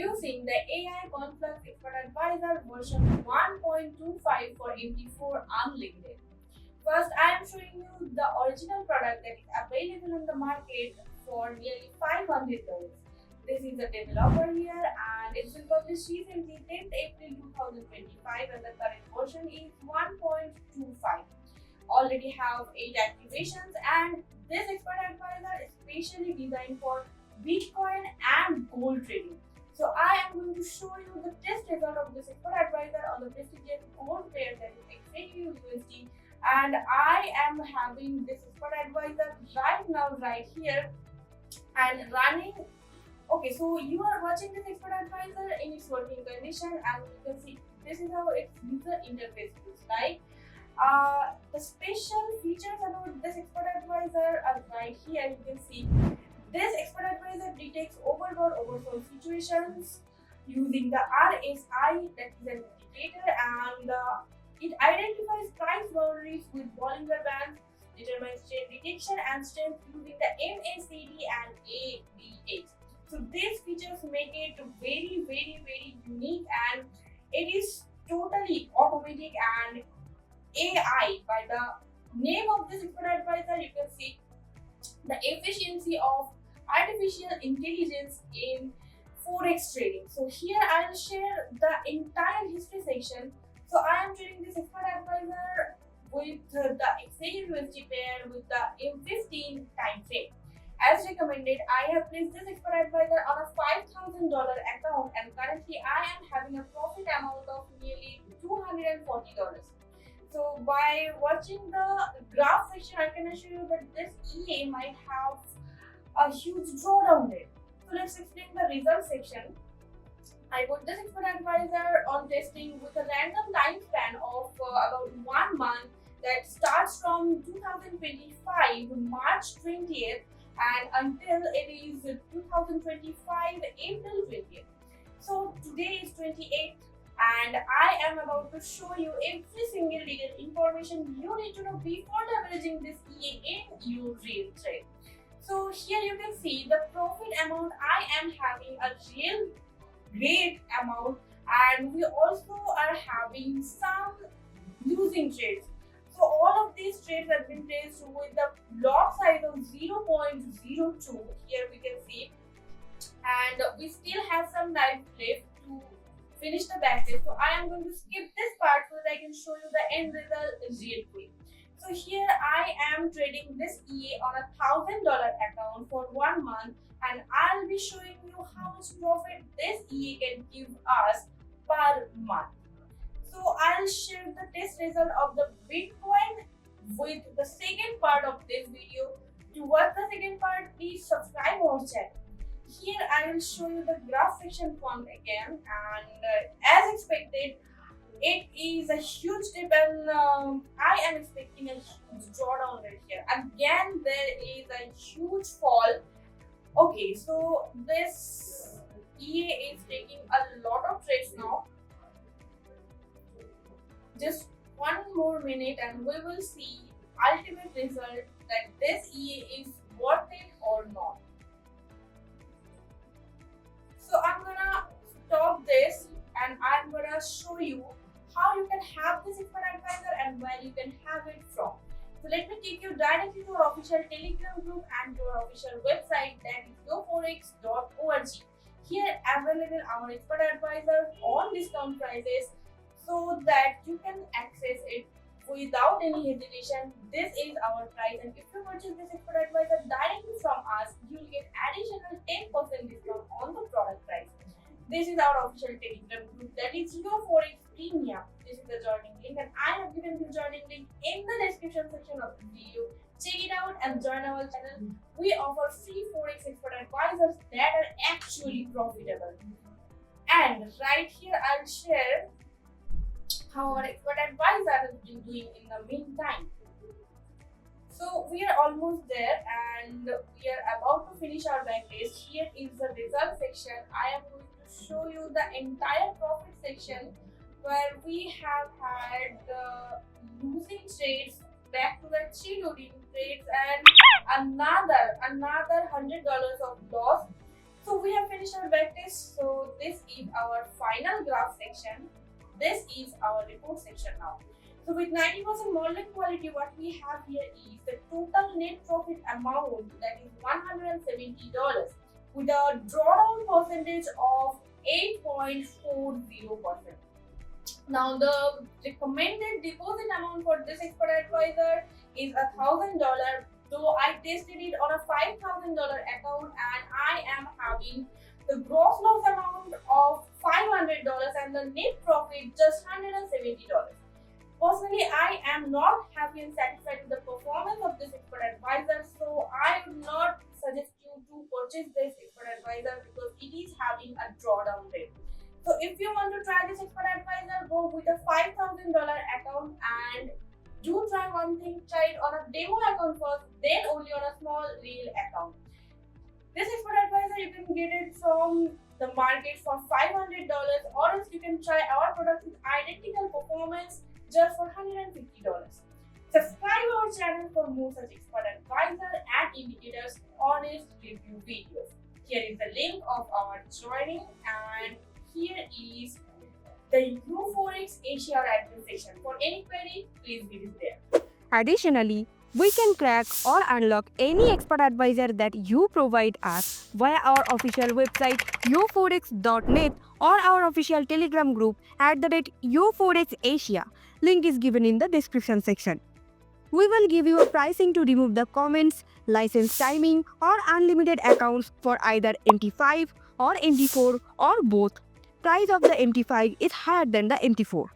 Introducing the AI Conflux Expert Advisor version 1.25 for MT4 Unlimited. First, I am showing you the original product that is available in the market for nearly $500. This is a developer here and it's been published recently 10th April 2025 and the current version is 1.25. Already have 8 activations and this expert advisor is specially designed for Bitcoin and gold trading. So I am going to show you the test result of this expert advisor on the prestigious gold pair that is XAU USD, and I am having this expert advisor right now right here and running. Okay, so you are watching this expert advisor in its working condition and you can see this is how its user interface looks like. The special features about this expert advisor are right here. You can see this expert advisor detects overbought oversold situations using the RSI, that is an indicator, and it identifies price boundaries with Bollinger Bands, determines trend detection and strength using the MACD and ABX. So these features make it very unique, and it is totally automatic and AI. By the name of this expert advisor, you can see the efficiency of artificial intelligence in forex trading. So here I will share the entire history section. So I am trading this expert advisor with the XAU USD pair with the M15 time frame. As recommended, I have placed this expert advisor on a $5,000 account and currently I am having a profit amount of nearly $240. So by watching the graph section, I can assure you that this EA might have a huge drawdown rate. So let's explain the result section. I put this expert advisor on testing with a random time span of about 1 month that starts from 2025 March 20th and until it is 2025 April 20th. So today is 28th and I am about to show you every single legal information you need to know before leveraging this EA in your real trade. So here you can see the profit amount. I am having a real great amount and we also are having some losing trades. So all of these trades have been placed with the lot size of 0.02. Here we can see, and we still have some time left to finish the backtest. So I am going to skip this part so that I can show you the end result real quick. So here I am trading this EA on a $1,000 account for 1 month and I'll be showing you how much profit this EA can give us per month. So I'll share the test result of the Bitcoin with the second part of this video. To watch the second part, please subscribe our channel. Here I will show you the graph section form again, and as expected, it is a huge dip and I am expecting a huge drawdown right here. Again, there is a huge fall. Okay, so this EA is taking a lot of trades now. Just 1 more minute and we will see ultimate result that this EA is worth it or not. So I'm gonna stop this and I'm gonna show you how you can have this expert advisor and where you can have it from. So let me take you directly to our official Telegram group and to our official website, that is yoforex.org. Here available our expert advisor on discount prices so that you can access it without any hesitation. This is our price, and if you purchase this expert advisor directly from us, you will get additional 10% discount on the product price. This is our official Telegram group, that is YoForex Premium. This is the joining link and I have given the joining link in the description section of the video. Check it out and join our channel. We offer free Forex expert advisors that are actually profitable. And right here I'll share how our expert advisor has been doing in the meantime. So we are almost there and we are about to finish our backtest. Here is the result section. I am going to show you the entire profit section where we have had losing trades, back to the 3 losing trades and another $100 of loss. So we have finished our backtest. So this is our final graph section. This is our report section now. So with 90% modeling quality, what we have here is the total net profit amount, that is $170, with a drawdown percentage of 8.40%. Now the recommended deposit amount for this expert advisor is $1,000. Though I tested it on a $5,000 account and I am having the gross loss amount of $500 and the net profit just $170. Personally, I am not happy and satisfied with the performance of this expert advisor, so I would not suggest you to purchase this expert advisor because it is having a drawdown rate. So if you want to try this expert advisor, go with a $5,000 account and do try one thing, try it on a demo account first, then only on a small real account. This expert advisor, you can get it from the market for $500, or else you can try our product with identical performance just for $150. Subscribe our channel for more such expert advisor and indicators honest review videos. Here is the link of our joining, and here is the U4X Asia admin section. For any query, please visit there. Additionally, we can crack or unlock any expert advisor that you provide us via our official website u4x.net or our official Telegram group @u4xasia. Link is given in the description section. We will give you a pricing to remove the comments, license timing or unlimited accounts for either MT5 or MT4 or both. Price of the MT5 is higher than the MT4.